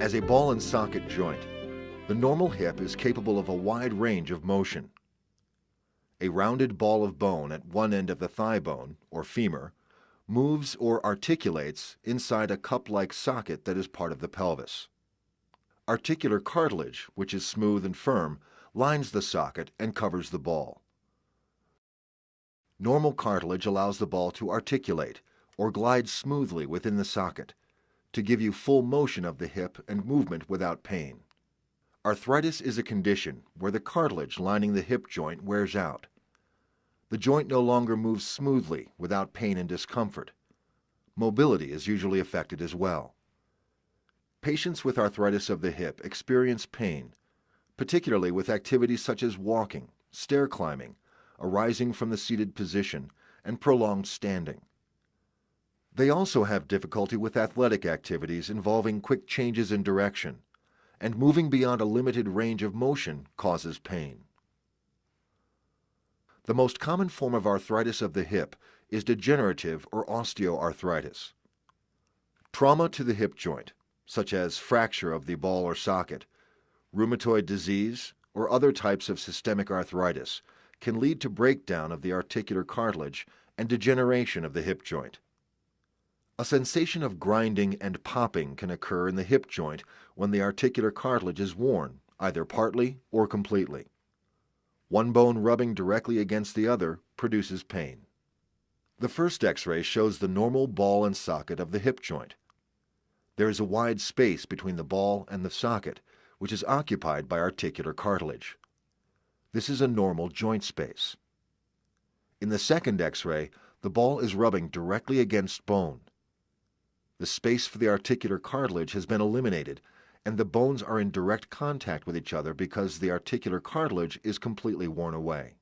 As a ball and socket joint, the normal hip is capable of a wide range of motion. A rounded ball of bone at one end of the thigh bone, or femur, moves or articulates inside a cup-like socket that is part of the pelvis. Articular cartilage, which is smooth and firm, lines the socket and covers the ball. Normal cartilage allows the ball to articulate or glide smoothly within the socket to give you full motion of the hip and movement without pain. Arthritis is a condition where the cartilage lining the hip joint wears out. The joint no longer moves smoothly without pain and discomfort. Mobility is usually affected as well. Patients with arthritis of the hip experience pain, particularly with activities such as walking, stair climbing, arising from the seated position, and prolonged standing. They also have difficulty with athletic activities involving quick changes in direction, and moving beyond a limited range of motion causes pain. The most common form of arthritis of the hip is degenerative or osteoarthritis. Trauma to the hip joint, such as fracture of the ball or socket, rheumatoid disease, or other types of systemic arthritis, can lead to breakdown of the articular cartilage and degeneration of the hip joint. A sensation of grinding and popping can occur in the hip joint when the articular cartilage is worn, either partly or completely. One bone rubbing directly against the other produces pain. The first X-ray shows the normal ball and socket of the hip joint. There is a wide space between the ball and the socket, which is occupied by articular cartilage. This is a normal joint space. In the second X-ray, the ball is rubbing directly against bone. The space for the articular cartilage has been eliminated, and the bones are in direct contact with each other because the articular cartilage is completely worn away.